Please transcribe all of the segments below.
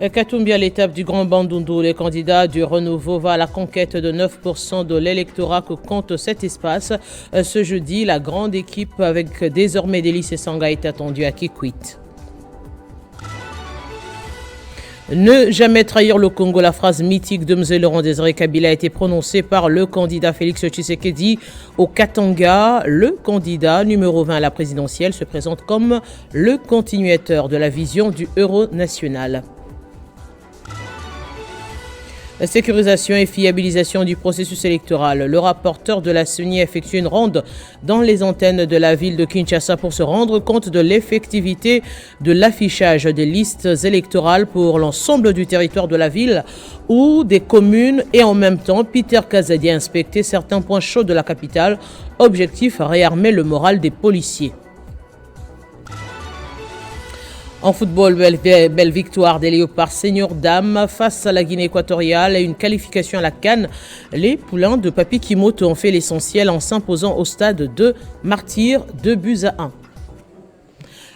Katumbi à l'étape du Grand Bandundu, les candidats du renouveau va à la conquête de 9% de l'électorat que compte cet espace. Ce jeudi, la grande équipe avec désormais Délice et Sanga est attendue à Kikwit. Ne jamais trahir le Congo, la phrase mythique de M. Laurent Désiré Kabila a été prononcée par le candidat Félix Tshisekedi au Katanga. Le candidat numéro 20 à la présidentielle se présente comme le continuateur de la vision du euro national. La sécurisation et fiabilisation du processus électoral. Le rapporteur de la CENI a effectué une ronde dans les antennes de la ville de Kinshasa pour se rendre compte de l'effectivité de l'affichage des listes électorales pour l'ensemble du territoire de la ville ou des communes et en même temps, Peter Kazadi a inspecté certains points chauds de la capitale. Objectif, réarmer le moral des policiers. En football, belle victoire des Léopards senior dames face à la Guinée équatoriale et une qualification à la CAN. Les poulains de Papi Kimoto ont fait l'essentiel en s'imposant au stade de Martyrs 2-1.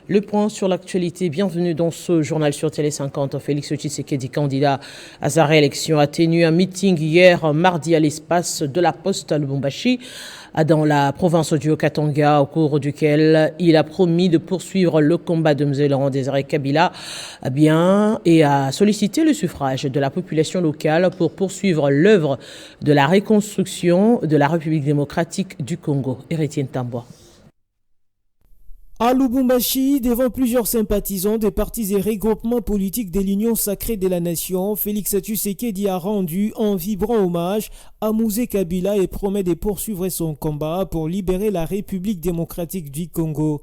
Le point sur l'actualité, bienvenue dans ce journal sur Télé 50. Félix Tshisekedi, candidat à sa réélection, a tenu un meeting hier mardi à l'espace de la Poste à Lubumbashi, dans la province du Haut-Katanga, au cours duquel il a promis de poursuivre le combat de M. Laurent Désiré Kabila et a sollicité le suffrage de la population locale pour poursuivre l'œuvre de la reconstruction de la République démocratique du Congo. Héritier Ntambwa. À Lubumbashi, devant plusieurs sympathisants des partis et regroupements politiques de l'Union sacrée de la nation, Félix Tshisekedi a rendu un vibrant hommage à Mouzé Kabila et promet de poursuivre son combat pour libérer la République démocratique du Congo.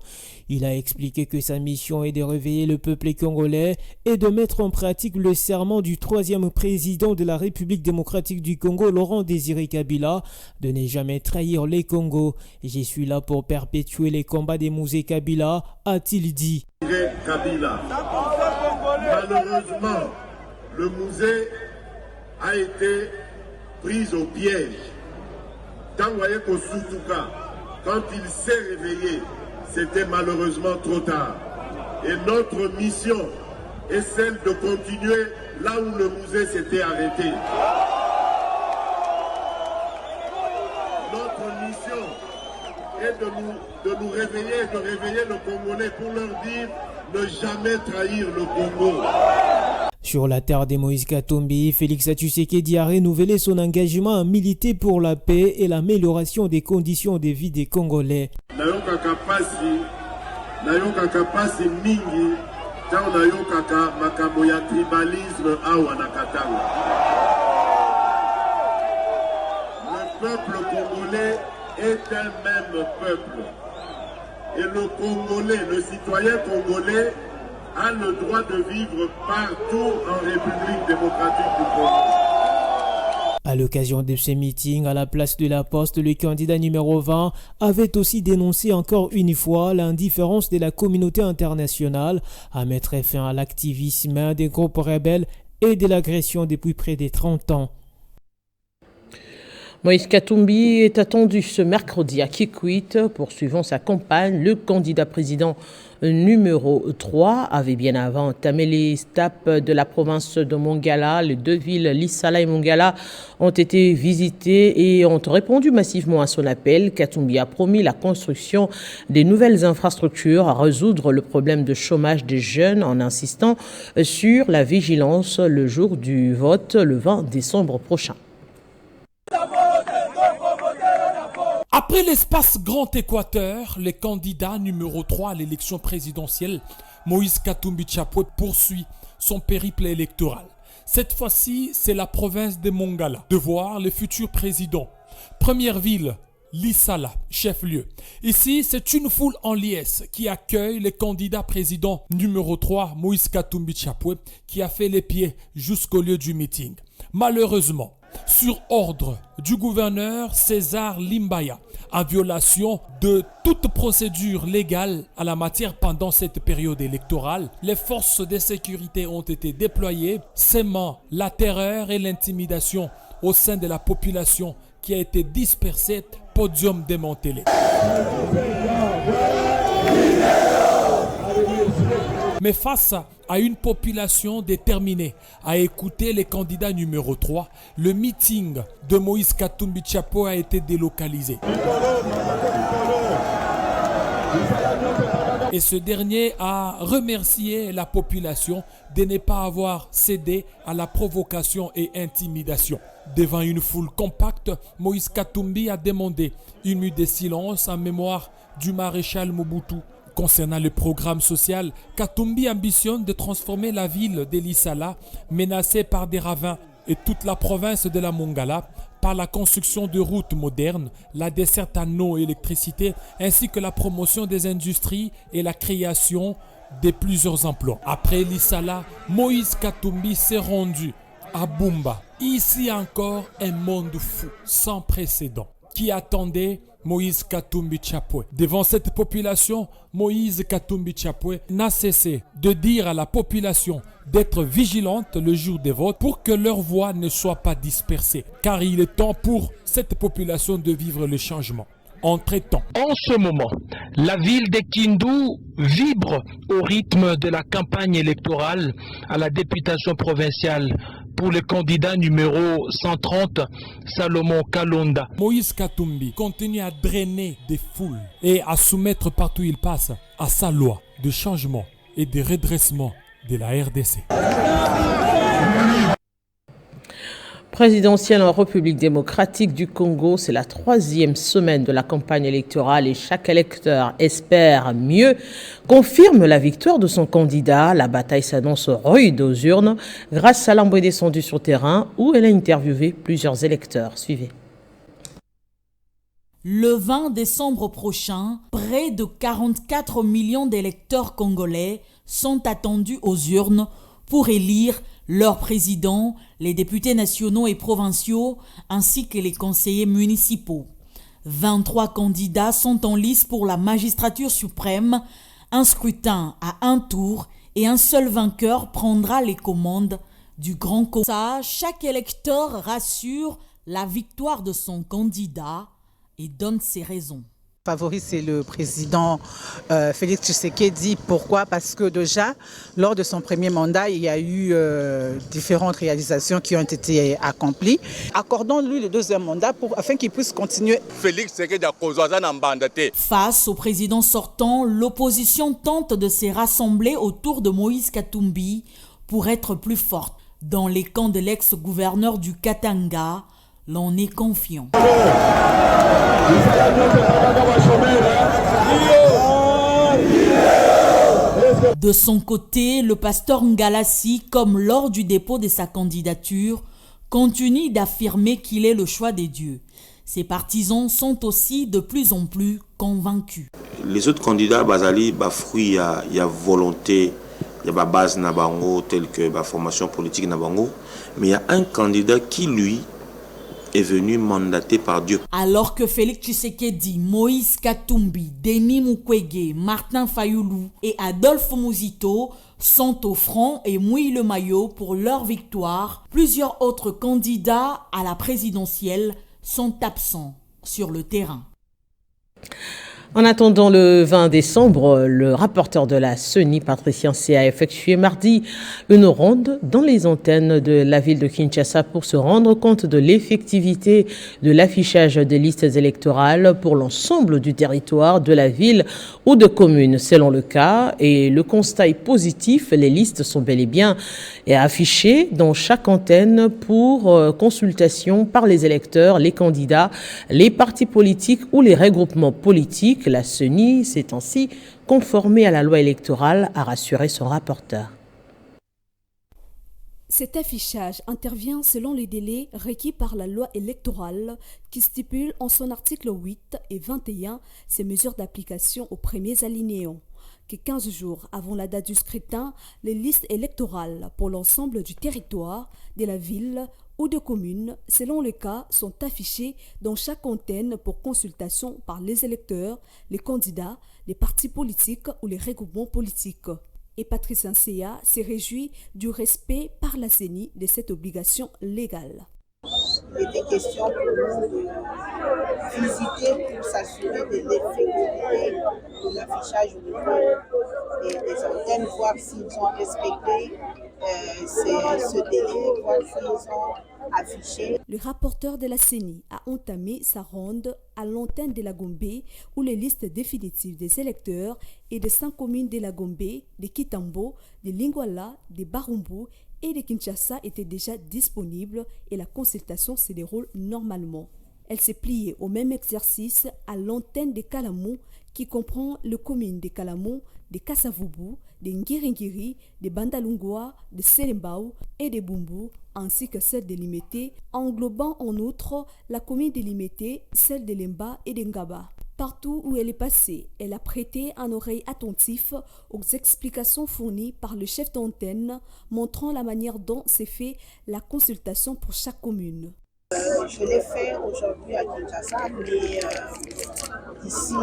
Il a expliqué que sa mission est de réveiller le peuple congolais et de mettre en pratique le serment du troisième président de la République démocratique du Congo, Laurent Désiré Kabila, de ne jamais trahir les Congos. Je suis là pour perpétuer les combats des Mouzé Kabila, a-t-il dit. Kabila. Malheureusement, le Mouzé a été pris au piège. Quand il s'est réveillé, c'était malheureusement trop tard. Et notre mission est celle de continuer là où le musée s'était arrêté. Notre mission est de nous réveiller, de réveiller le Congolais pour leur dire ne jamais trahir le Congo. Sur la terre de Moïse Katumbi, Félix Tshisekedi a renouvelé son engagement à militer pour la paix et l'amélioration des conditions de vie des Congolais. Mingi, tribalisme le peuple congolais est un même peuple. Et le Congolais, le citoyen congolais, a le droit de vivre partout en République démocratique du Congo. À l'occasion de ce meeting à la place de la Poste, le candidat numéro 20 avait aussi dénoncé encore une fois l'indifférence de la communauté internationale à mettre fin à l'activisme des groupes rebelles et de l'agression depuis près de 30 ans. Moïse Katumbi est attendu ce mercredi à Kikwit, poursuivant sa campagne. Le candidat président numéro 3 avait bien avant entamé les étapes de la province de Mongala. Les deux villes, Lissala et Mongala, ont été visitées et ont répondu massivement à son appel. Katumbi a promis la construction des nouvelles infrastructures à résoudre le problème de chômage des jeunes en insistant sur la vigilance le jour du vote, le 20 décembre prochain. Après l'espace Grand Équateur, le candidat numéro 3 à l'élection présidentielle, Moïse Katumbi Tshapwe, poursuit son périple électoral. Cette fois-ci, c'est la province de Mongala de voir le futur président. Première ville, Lissala, chef-lieu. Ici, c'est une foule en liesse qui accueille le candidat président numéro 3, Moïse Katumbi Tshapwe, qui a fait les pieds jusqu'au lieu du meeting. Malheureusement, sur ordre du gouverneur César Limbaya, en violation de toute procédure légale à la matière pendant cette période électorale, les forces de sécurité ont été déployées, sémant la terreur et l'intimidation au sein de la population qui a été dispersée, podium démantelé. Mais face à une population déterminée à écouter les candidats numéro 3, le meeting de Moïse Katumbi Tshapwe a été délocalisé. Et ce dernier a remercié la population de ne pas avoir cédé à la provocation et intimidation. Devant une foule compacte, Moïse Katumbi a demandé une minute de silence en mémoire du maréchal Mobutu. Concernant le programme social, Katumbi ambitionne de transformer la ville d'Elisala, menacée par des ravins, et toute la province de la Mongala, par la construction de routes modernes, la desserte en eau et électricité, ainsi que la promotion des industries et la création de plusieurs emplois. Après Elisala, Moïse Katumbi s'est rendu à Bumba. Ici encore, un monde fou, sans précédent, qui attendait Moïse Katumbi Tshapwe. Devant cette population, Moïse Katumbi Tshapwe n'a cessé de dire à la population d'être vigilante le jour des votes pour que leur voix ne soit pas dispersée. Car il est temps pour cette population de vivre le changement. Entre-temps, en ce moment, la ville de Kindu vibre au rythme de la campagne électorale à la députation provinciale pour le candidat numéro 130, Salomon Kalonda. Moïse Katumbi continue à drainer des foules et à soumettre partout où il passe à sa loi de changement et de redressement de la RDC. Présidentielle en République démocratique du Congo, c'est la 3e semaine de la campagne électorale et chaque électeur espère mieux, confirme la victoire de son candidat. La bataille s'annonce rude aux urnes grâce à l'envoi descendu sur terrain où elle a interviewé plusieurs électeurs. Suivez. Le 20 décembre prochain, près de 44 millions d'électeurs congolais sont attendus aux urnes pour élire leurs présidents, les députés nationaux et provinciaux, ainsi que les conseillers municipaux. 23 candidats sont en lice pour la magistrature suprême. Un scrutin à un tour et un seul vainqueur prendra les commandes du grand conseil. Chaque électeur rassure la victoire de son candidat et donne ses raisons. Favori, c'est le président Félix Tshisekedi. Pourquoi? Parce que déjà, lors de son premier mandat, il y a eu différentes réalisations qui ont été accomplies. Accordons-lui le deuxième mandat afin qu'il puisse continuer. Face au président sortant, l'opposition tente de se rassembler autour de Moïse Katumbi pour être plus forte. Dans les camps de l'ex-gouverneur du Katanga, l'on est confiant. De son côté, le pasteur Ngalassi, comme lors du dépôt de sa candidature, continue d'affirmer qu'il est le choix des dieux. Ses partisans sont aussi de plus en plus convaincus. Les autres candidats, Bazali, fruit, il y a volonté, il y a base Nabango, telle que la formation politique Nabango, mais il y a un candidat qui, lui, est venu mandaté par Dieu. Alors que Félix Tshisekedi, Moïse Katumbi, Denis Mukwege, Martin Fayoulou et Adolphe Muzito sont au front et mouillent le maillot pour leur victoire, plusieurs autres candidats à la présidentielle sont absents sur le terrain. En attendant le 20 décembre, le rapporteur de la CENI, Patricien C, a effectué mardi une ronde dans les antennes de la ville de Kinshasa pour se rendre compte de l'effectivité de l'affichage des listes électorales pour l'ensemble du territoire de la ville ou de commune, selon le cas. Et le constat est positif, les listes sont bel et bien affichées dans chaque antenne pour consultation par les électeurs, les candidats, les partis politiques ou les regroupements politiques. La CENI s'est ainsi conformée à la loi électorale, a rassuré son rapporteur. Cet affichage intervient selon les délais requis par la loi électorale qui stipule en son article 8 et 21 ces mesures d'application aux premiers alinéants. Que 15 jours avant la date du scrutin, les listes électorales pour l'ensemble du territoire, de la ville ou de commune, selon le cas, sont affichées dans chaque antenne pour consultation par les électeurs, les candidats, les partis politiques ou les regroupements politiques. Et Patricien Ncéa s'est réjoui du respect par la CENI de cette obligation légale. Il était question pour nous de visiter pour s'assurer de l'effectivité de l'affichage au niveau des antennes, voir s'ils ont respecté ce délai, voir s'ils ont affiché. Le rapporteur de la CENI a entamé sa ronde à l'antenne de la Gombe où les listes définitives des électeurs et des 5 communes de la Gombe, de Kitambo, de Lingwala, de Barumbu et de Kinshasa étaient déjà disponibles et la consultation se déroule normalement. Elle s'est pliée au même exercice à l'antenne de Kalamou qui comprend les communes de Kalamou, de Kassavubu, de Ngiringiri, de Bandalungwa, de Selembao et de Bumbu, ainsi que celle de Limete, englobant en outre la commune de Limete, celle de Lemba et de Ngaba. Partout où elle est passée, elle a prêté un oreille attentif aux explications fournies par le chef d'antenne, montrant la manière dont s'est fait la consultation pour chaque commune. Je l'ai fait aujourd'hui à Kinshasa, mais d'ici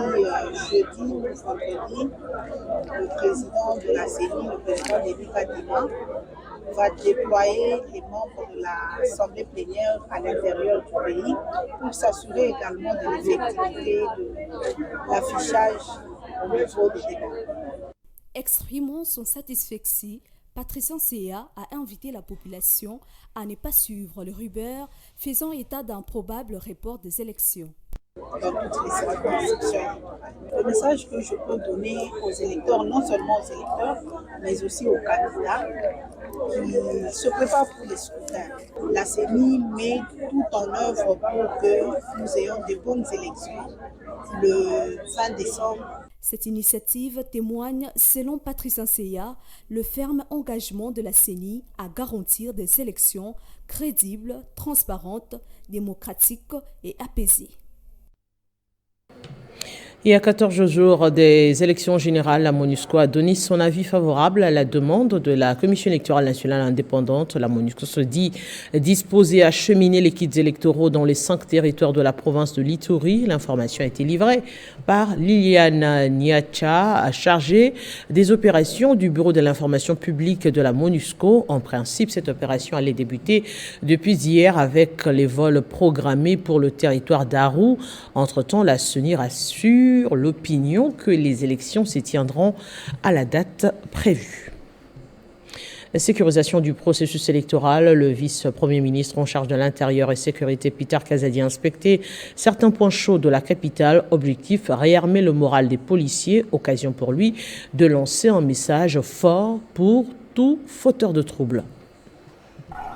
jeudi ou vendredi, le président de la CENI, le président Denis Kadima, va déployer les membres de l'Assemblée plénière à l'intérieur du pays pour s'assurer également de l'effectivité de l'affichage au niveau des débats. Exprimant son satisfaction, Patricia Nseya a invité la population à ne pas suivre le rumeur faisant état d'un probable report des élections. Dans toutes les circonscriptions. Le message que je peux donner aux électeurs, non seulement aux électeurs, mais aussi aux candidats qui se préparent pour les scrutins. La CENI met tout en œuvre pour que nous ayons de bonnes élections le 20 décembre. Cette initiative témoigne, selon Patricia Nseya, le ferme engagement de la CENI à garantir des élections crédibles, transparentes, démocratiques et apaisées. Il y a 14 jours des élections générales, la MONUSCO a donné son avis favorable à la demande de la Commission électorale nationale indépendante. La MONUSCO se dit disposée à cheminer les kits électoraux dans les 5 territoires de la province de l'Ituri. L'information a été livrée par Liliane Niacha, chargée des opérations du Bureau de l'information publique de la MONUSCO. En principe, cette opération allait débuter depuis hier avec les vols programmés pour le territoire d'Aru. Entre-temps, la CENI rassure l'opinion que les élections se tiendront à la date prévue. La sécurisation du processus électoral, le vice-premier ministre en charge de l'Intérieur et Sécurité, Peter Kazadi, a inspecté certains points chauds de la capitale. Objectif, réarmer le moral des policiers. Occasion pour lui de lancer un message fort pour tout fauteur de troubles.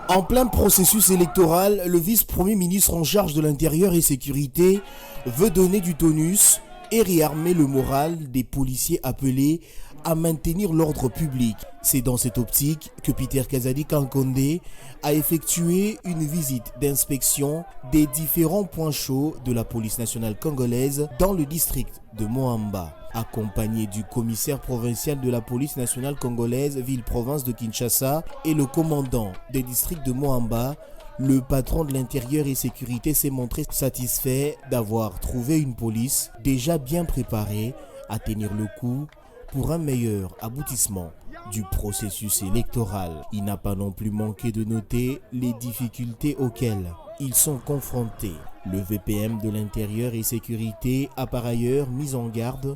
En plein processus électoral, le vice-premier ministre en charge de l'Intérieur et Sécurité veut donner du tonus et réarmer le moral des policiers appelés à maintenir l'ordre public. C'est dans cette optique que Peter Kazadi Kankonde a effectué une visite d'inspection des différents points chauds de la police nationale congolaise dans le district de Moamba. Accompagné du commissaire provincial de la police nationale congolaise ville-province de Kinshasa et le commandant des districts de Moamba, le patron de l'Intérieur et Sécurité s'est montré satisfait d'avoir trouvé une police déjà bien préparée à tenir le coup pour un meilleur aboutissement du processus électoral. Il n'a pas non plus manqué de noter les difficultés auxquelles ils sont confrontés. Le VPM de l'Intérieur et Sécurité a par ailleurs mis en garde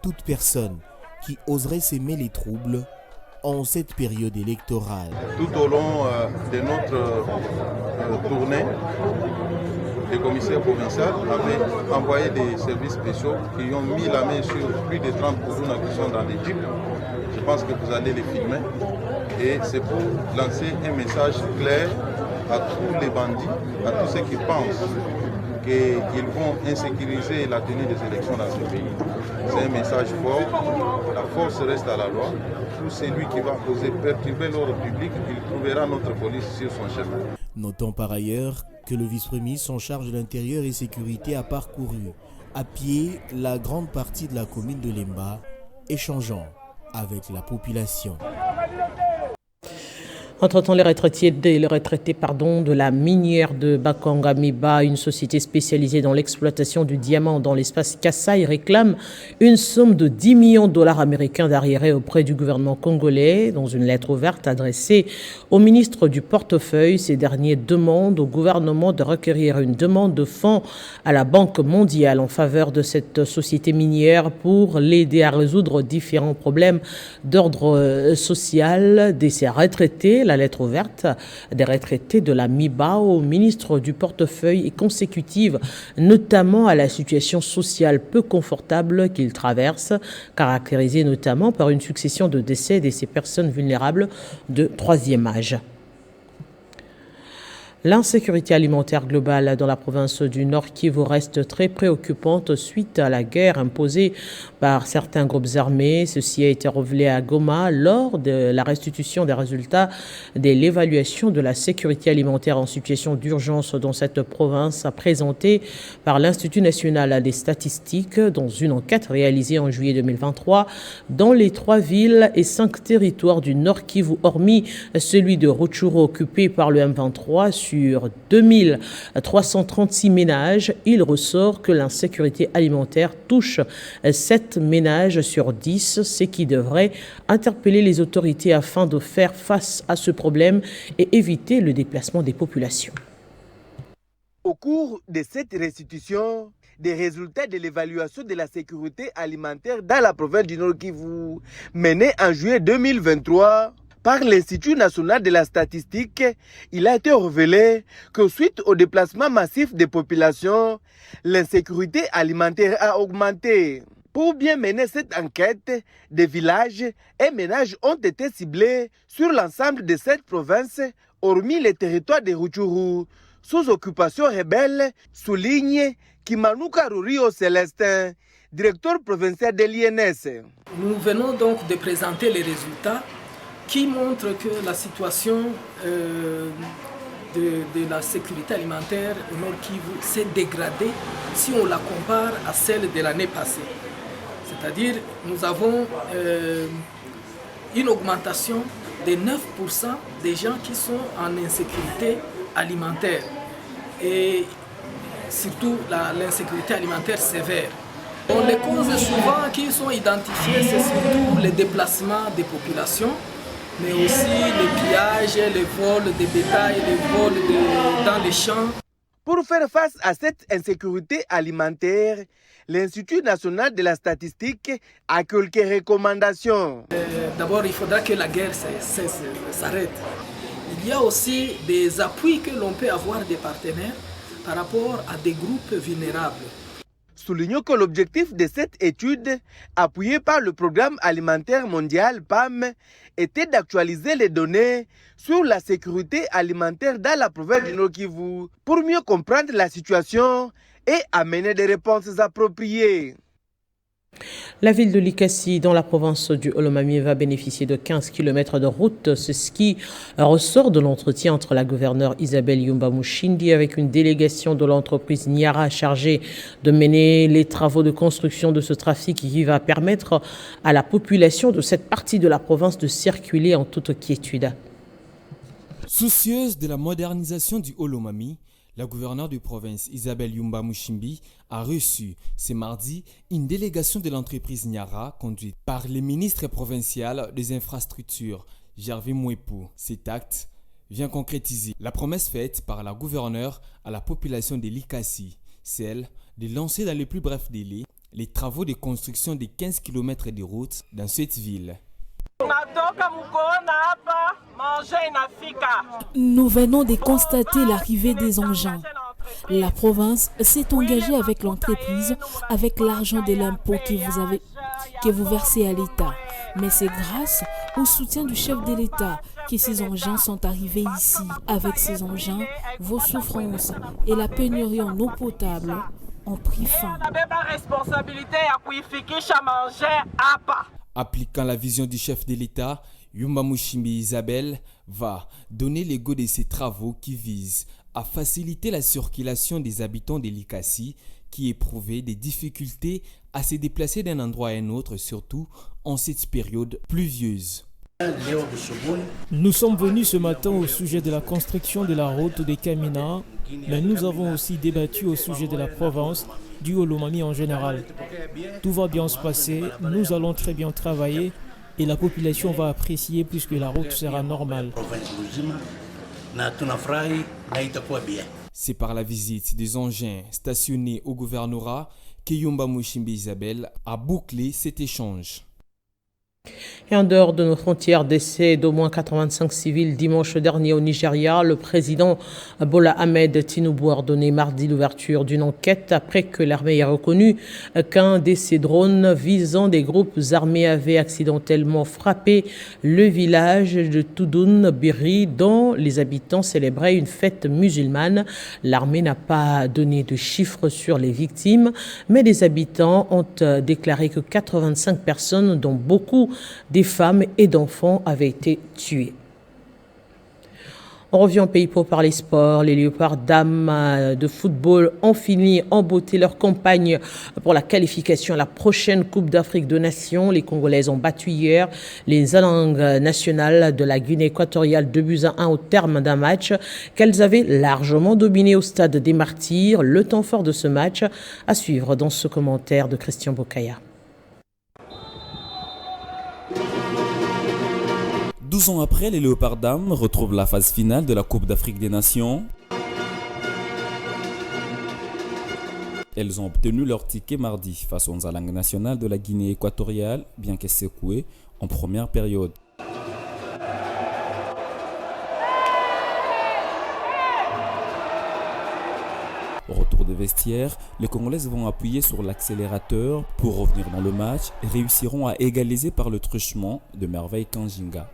toute personne qui oserait s'aimer les troubles en cette période électorale. Tout au long de notre tournée, les commissaires provinciaux avaient envoyé des services spéciaux qui ont mis la main sur plus de 30 personnes qui sont dans les jeeps. Je pense que vous allez les filmer. Et c'est pour lancer un message clair à tous les bandits, à tous ceux qui pensent qu'ils vont insécuriser la tenue des élections dans ce pays. C'est un message fort. La force reste à la loi. Tout celui qui va oser perturber l'ordre public, il trouvera notre police sur son chemin. Notons par ailleurs que le vice-premier ministre en charge de l'Intérieur et Sécurité a parcouru à pied la grande partie de la commune de Lemba, échangeant avec la population. Entre-temps, les retraités de la minière de Bakanga Miba, une société spécialisée dans l'exploitation du diamant dans l'espace Kassai, réclament une somme de 10 millions de dollars américains d'arriérés auprès du gouvernement congolais. Dans une lettre ouverte adressée au ministre du portefeuille, ces derniers demandent au gouvernement de requérir une demande de fonds à la Banque mondiale en faveur de cette société minière pour l'aider à résoudre différents problèmes d'ordre social de ces retraités. La lettre ouverte des retraités de la MIBA au ministre du portefeuille est consécutive notamment à la situation sociale peu confortable qu'ils traversent, caractérisée notamment par une succession de décès de ces personnes vulnérables de troisième âge. L'insécurité alimentaire globale dans la province du Nord Kivu reste très préoccupante suite à la guerre imposée par certains groupes armés. Ceci a été révélé à Goma lors de la restitution des résultats de l'évaluation de la sécurité alimentaire en situation d'urgence dans cette province, présentée par l'Institut national des statistiques dans une enquête réalisée en juillet 2023 dans les 3 villes et 5 territoires du Nord Kivu, hormis celui de Rutshuru occupé par le M23. Sur 2336 ménages, il ressort que l'insécurité alimentaire touche 7 ménages sur 10, ce qui devrait interpeller les autorités afin de faire face à ce problème et éviter le déplacement des populations. Au cours de cette restitution, des résultats de l'évaluation de la sécurité alimentaire dans la province du Nord Kivu, menée en juillet 2023, par l'Institut national de la statistique, il a été révélé que suite au déplacement massif des populations, l'insécurité alimentaire a augmenté. Pour bien mener cette enquête, des villages et ménages ont été ciblés sur l'ensemble de cette province, hormis les territoires de Rutshuru, sous occupation rebelle, souligne Kimanuka Rurio Célestin, directeur provincial de l'INS. Nous venons donc de présenter les résultats qui montre que la situation de la sécurité alimentaire au Nord Kivu s'est dégradée si on la compare à celle de l'année passée. C'est-à-dire nous avons une augmentation de 9% des gens qui sont en insécurité alimentaire et surtout l'insécurité alimentaire sévère. Les causes souvent qui sont identifiées, c'est surtout les déplacements des populations, mais aussi les pillages, les vols de bétail, les vols dans les champs. Pour faire face à cette insécurité alimentaire, l'Institut national de la statistique a quelques recommandations. D'abord, il faudra que la guerre s'arrête. Il y a aussi des appuis que l'on peut avoir des partenaires par rapport à des groupes vulnérables. Soulignons que l'objectif de cette étude, appuyée par le Programme alimentaire mondial PAM, était d'actualiser les données sur la sécurité alimentaire dans la province du Nord Kivu pour mieux comprendre la situation et amener des réponses appropriées. La ville de Likasi, dans la province du Olomami, va bénéficier de 15 km de route. C'est ce qui ressort de l'entretien entre la gouverneure Isabelle Yumba Mushindi avec une délégation de l'entreprise Niara chargée de mener les travaux de construction de ce trafic qui va permettre à la population de cette partie de la province de circuler en toute quiétude. Soucieuse de la modernisation du Olomami, la gouverneure de province Isabelle Yumba Mushimbi a reçu ce mardi une délégation de l'entreprise Niara conduite par le ministre provincial des infrastructures, Gervais Mouepou. Cet acte vient concrétiser la promesse faite par la gouverneure à la population de Likasi, celle de lancer dans les plus brefs délais les travaux de construction de 15 km de route dans cette ville. Nous venons de constater l'arrivée des engins. La province s'est engagée avec l'entreprise, avec l'argent de l'impôt que vous versez à l'État. Mais c'est grâce au soutien du chef de l'État que ces engins sont arrivés ici. Avec ces engins, vos souffrances et la pénurie en eau potable ont pris fin. Appliquant la vision du chef de l'État, Yumba Mushimbi Isabelle va donner le goût de ces travaux qui visent à faciliter la circulation des habitants de Likasi qui éprouvaient des difficultés à se déplacer d'un endroit à un autre, surtout en cette période pluvieuse. Nous sommes venus ce matin au sujet de la construction de la route des Kamina, mais nous avons aussi débattu au sujet de la province du Olomami en général. Tout va bien se passer, nous allons très bien travailler et la population va apprécier puisque la route sera normale. C'est par la visite des engins stationnés au gouvernorat que Yumba Mouchimbe Isabelle a bouclé cet échange. Et en dehors de nos frontières, décès d'au moins 85 civils dimanche dernier au Nigeria, le président Bola Ahmed Tinubu a ordonné mardi l'ouverture d'une enquête après que l'armée ait reconnu qu'un de ses drones visant des groupes armés avait accidentellement frappé le village de Toudoun Biri dont les habitants célébraient une fête musulmane. L'armée n'a pas donné de chiffres sur les victimes, mais les habitants ont déclaré que 85 personnes, dont beaucoup des femmes et d'enfants, avaient été tués. On revient au pays pour parler sport. Les Léopards dames de football ont fini en beauté leur campagne pour la qualification à la prochaine Coupe d'Afrique des Nations. Les Congolaises ont battu hier les Alangues nationales de la Guinée équatoriale 2-1 au terme d'un match qu'elles avaient largement dominé au stade des Martyrs. Le temps fort de ce match à suivre dans ce commentaire de Christian Bokaya. 12 ans après, les Léopards dames retrouvent la phase finale de la Coupe d'Afrique des Nations. Elles ont obtenu leur ticket mardi face aux Alangues nationales de la Guinée équatoriale, bien qu'elles secouées en première période. Au retour des vestiaires, les Congolaises vont appuyer sur l'accélérateur pour revenir dans le match et réussiront à égaliser par le truchement de Merveille Kanjinga.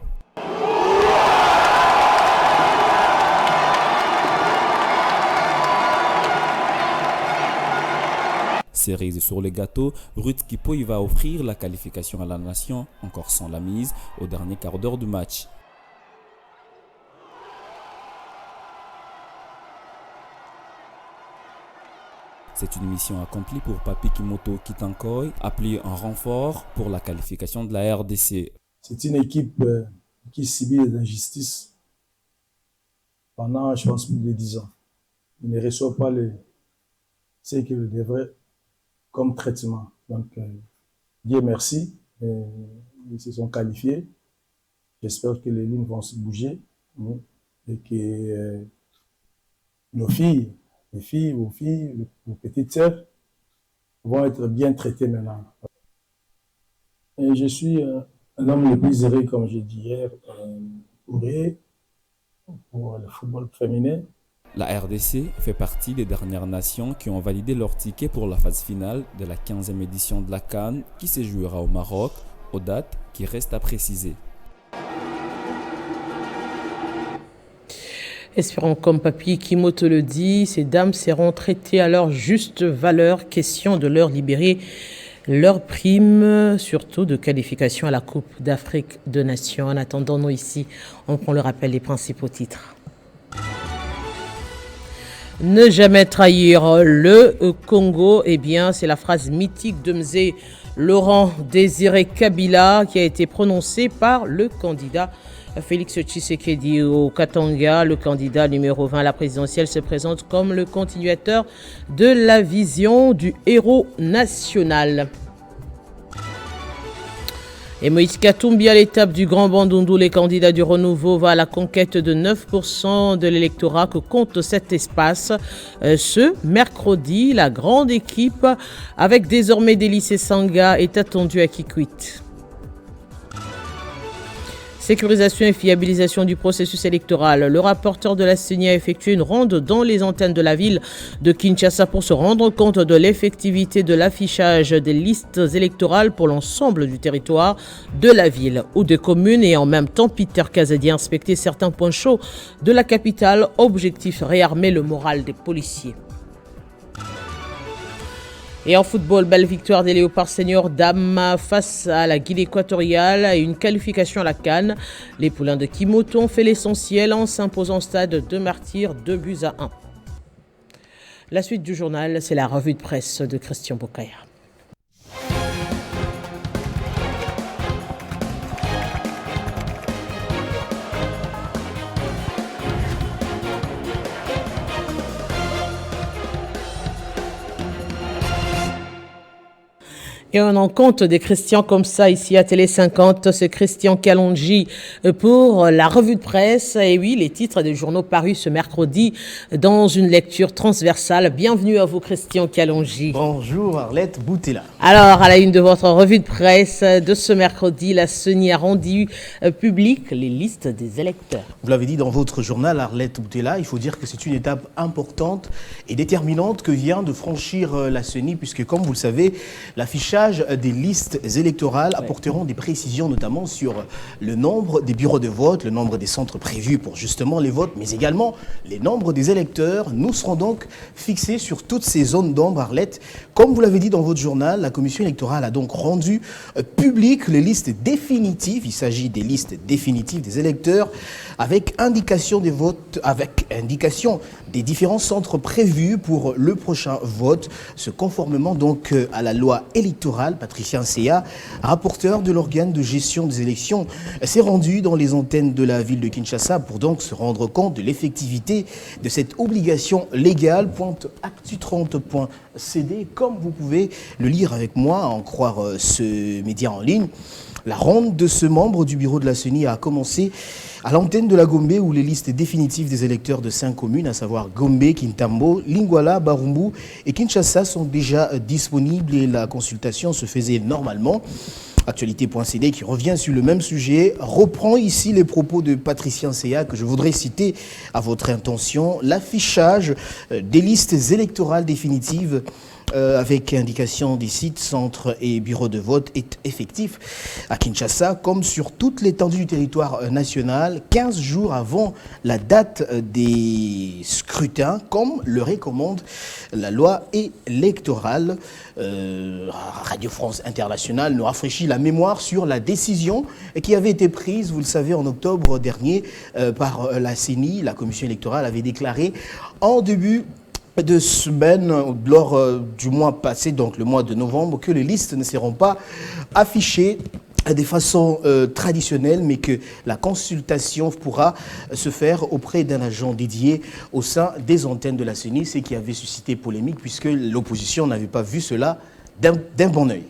Cerise sur le gâteau, Ruth Kipoy va offrir la qualification à la nation, encore sans la mise, au dernier quart d'heure du match. C'est une mission accomplie pour Papi Kimoto Kitankoy, appelé en renfort pour la qualification de la RDC. C'est une équipe qui subit les injustices pendant, je pense, plus de 10 ans. Il ne reçoit pas ce qu'il devrait comme traitement. Donc, Dieu merci, ils se sont qualifiés. J'espère que les lignes vont se bouger et que nos filles, vos petites sœurs vont être bien traitées maintenant. Et je suis un homme le plus heureux, comme j'ai dit hier, pour le football féminin. La RDC fait partie des dernières nations qui ont validé leur ticket pour la phase finale de la 15e édition de la CAN qui se jouera au Maroc, aux dates qui restent à préciser. Espérons, comme Papi Kimoto le dit, ces dames seront traitées à leur juste valeur. Question de leur libérer leur prime, surtout de qualification à la Coupe d'Afrique des Nations. En attendant, nous ici, on prend le rappel des principaux titres. Ne jamais trahir le Congo, eh bien, c'est la phrase mythique de Mzee Laurent Désiré Kabila qui a été prononcée par le candidat Félix Tshisekedi au Katanga. Le candidat numéro 20 à la présidentielle se présente comme le continuateur de la vision du héros national. Et Moïse Katumbi à l'étape du Grand Bandundu, les candidats du renouveau va à la conquête de 9% de l'électorat que compte cet espace. Ce mercredi, la grande équipe avec désormais des lycées Sanga est attendue à Kikwit. Sécurisation et fiabilisation du processus électoral. Le rapporteur de la CENI a effectué une ronde dans les antennes de la ville de Kinshasa pour se rendre compte de l'effectivité de l'affichage des listes électorales pour l'ensemble du territoire de la ville ou des communes et en même temps Peter Kazadi a inspecté certains points chauds de la capitale. Objectif, réarmer le moral des policiers. Et en football, belle victoire des Léopards seniors dames face à la Guinée équatoriale et une qualification à la CAN. Les poulains de Kimoto ont fait l'essentiel en s'imposant au stade de Martyrs 2-1. La suite du journal, c'est la revue de presse de Christian Bokaya. Et on en compte des Christians comme ça ici à Télé 50, ce Christian Kalonji pour la revue de presse. Et oui, les titres des journaux parus ce mercredi dans une lecture transversale. Bienvenue à vous Christian Kalonji. Bonjour Arlette Boutela. Alors, à la une de votre revue de presse de ce mercredi, la CENI a rendu public les listes des électeurs. Vous l'avez dit dans votre journal Arlette Boutela, il faut dire que c'est une étape importante et déterminante que vient de franchir la CENI, puisque comme vous le savez, l'affichage des listes électorales apporteront des précisions notamment sur le nombre des bureaux de vote, le nombre des centres prévus pour justement les votes, mais également les nombres des électeurs. Nous serons donc fixés sur toutes ces zones d'ombre, Arlette. Comme vous l'avez dit dans votre journal, la commission électorale a donc rendu public les listes définitives. Il s'agit des listes définitives des électeurs avec indication des votes, avec indication des différents centres prévus pour le prochain vote, ce conformément donc à la loi électorale. Patricia Nseya, rapporteur de l'organe de gestion des élections, s'est rendu dans les antennes de la ville de Kinshasa pour donc se rendre compte de l'effectivité de cette obligation légale. Pointe actu30.cd, comme vous pouvez le lire avec moi, en croire ce média en ligne. La ronde de ce membre du bureau de la CENI a commencé à l'antenne de la Gombe, où les listes définitives des électeurs de 5 communes, à savoir Gombe, Kintambo, Lingwala, Barumbu et Kinshasa, sont déjà disponibles et la consultation se faisait normalement. Actualité.cd, qui revient sur le même sujet, reprend ici les propos de Patricia Nseya que je voudrais citer à votre intention. L'affichage des listes électorales définitives avec indication des sites, centres et bureaux de vote est effectif à Kinshasa comme sur toute l'étendue du territoire national 15 jours avant la date des scrutins, comme le recommande la loi électorale. Radio France Internationale nous rafraîchit la mémoire sur la décision qui avait été prise, vous le savez, en octobre dernier par la CENI. La commission électorale avait déclaré en début de semaine, lors du mois passé, donc le mois de novembre, que les listes ne seront pas affichées de façon traditionnelle, mais que la consultation pourra se faire auprès d'un agent dédié au sein des antennes de la CENI, ce qui avait suscité polémique puisque l'opposition n'avait pas vu cela d'un bon œil.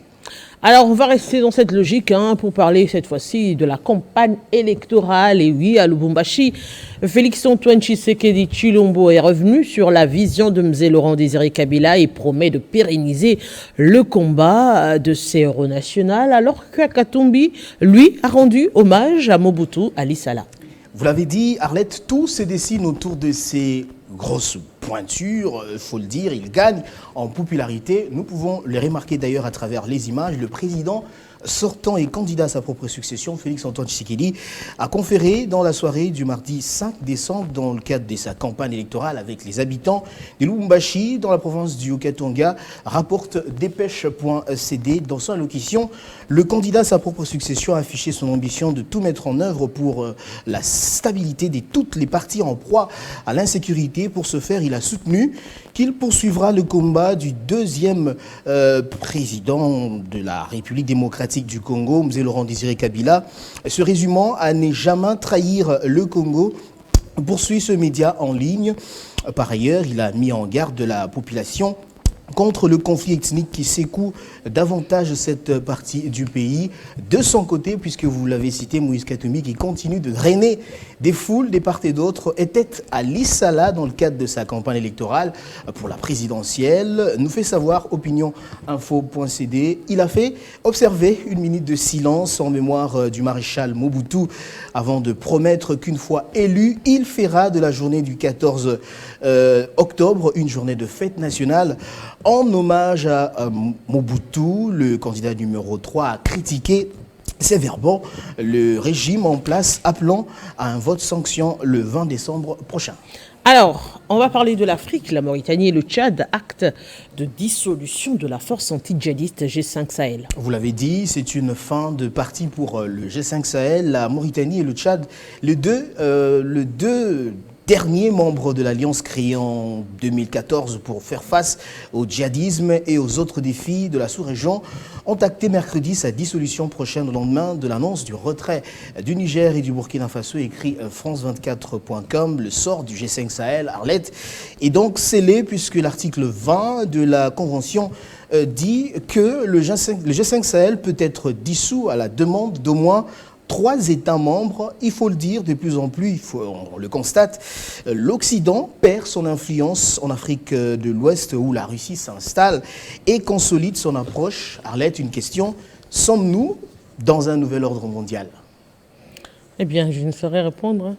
Alors, on va rester dans cette logique pour parler cette fois-ci de la campagne électorale. Et oui, à Lubumbashi, Félix-Antoine Tshisekedi Tshilombo est revenu sur la vision de Mzee Laurent-Désiré Kabila et promet de pérenniser le combat de ces héros nationaux, alors que Katumbi, lui, a rendu hommage à Mobutu Ali Sala. Vous l'avez dit, Arlette, tout se dessine autour de ces grosses pointures, il faut le dire, il gagne en popularité. Nous pouvons le remarquer d'ailleurs à travers les images. Le président sortant et candidat à sa propre succession, Félix-Antoine Tshisekedi, a conféré dans la soirée du mardi 5 décembre dans le cadre de sa campagne électorale avec les habitants de Lubumbashi dans la province du Haut-Katanga, rapporte dépêche.cd. Dans son allocution, le candidat à sa propre succession a affiché son ambition de tout mettre en œuvre pour la stabilité de toutes les parties en proie à l'insécurité. Pour ce faire, il a soutenu qu'il poursuivra le combat du deuxième président de la République démocratique du Congo, Mzee Laurent-Désiré Kabila, se résumant à ne jamais trahir le Congo, poursuit ce média en ligne. Par ailleurs, il a mis en garde la population contre le conflit ethnique qui secoue davantage cette partie du pays. De son côté, puisque vous l'avez cité, Moïse Katumbi, qui continue de drainer des foules des part et d'autre, était à l'Issala dans le cadre de sa campagne électorale pour la présidentielle, nous fait savoir opinioninfo.cd. Il a fait observer une minute de silence en mémoire du maréchal Mobutu avant de promettre qu'une fois élu, il fera de la journée du 14 octobre une journée de fête nationale. En hommage à Mobutu, le candidat numéro 3 a critiqué sévèrement le régime en place, appelant à un vote sanction le 20 décembre prochain. Alors, on va parler de l'Afrique. La Mauritanie et le Tchad actent de dissolution de la force anti-djihadiste G5 Sahel. Vous l'avez dit, c'est une fin de partie pour le G5 Sahel. La Mauritanie et le Tchad, les deux derniers membres de l'Alliance créée en 2014 pour faire face au djihadisme et aux autres défis de la sous-région, ont acté mercredi sa dissolution prochaine au lendemain de l'annonce du retrait du Niger et du Burkina Faso, écrit France24.com. Le sort du G5 Sahel, Arlette, est donc scellé puisque l'article 20 de la Convention dit que le G5 Sahel peut être dissous à la demande d'au moins 3 États membres. Il faut le dire, de plus en plus, on le constate, l'Occident perd son influence en Afrique de l'Ouest où la Russie s'installe et consolide son approche. Arlette, une question, sommes-nous dans un nouvel ordre mondial? Eh bien, je ne saurais répondre.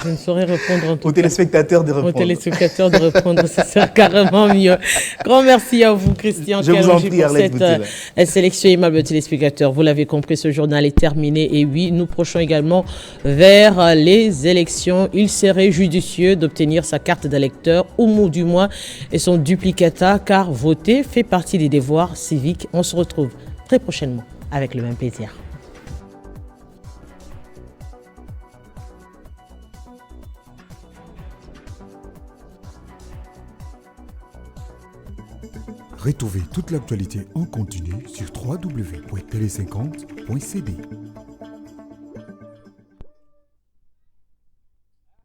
Je ne saurais répondre en tout aux téléspectateurs de répondre. Aux téléspectateurs de répondre, ça sert carrément mieux. Grand merci à vous, Christian. Je vous en prie, pour cette sélection aimable de téléspectateurs. Vous l'avez compris, ce journal est terminé. Et oui, nous prochons également vers les élections. Il serait judicieux d'obtenir sa carte d'électeur, ou du moins, et son duplicata, car voter fait partie des devoirs civiques. On se retrouve très prochainement avec le même plaisir. Retrouvez toute l'actualité en continu sur www.tele50.cd.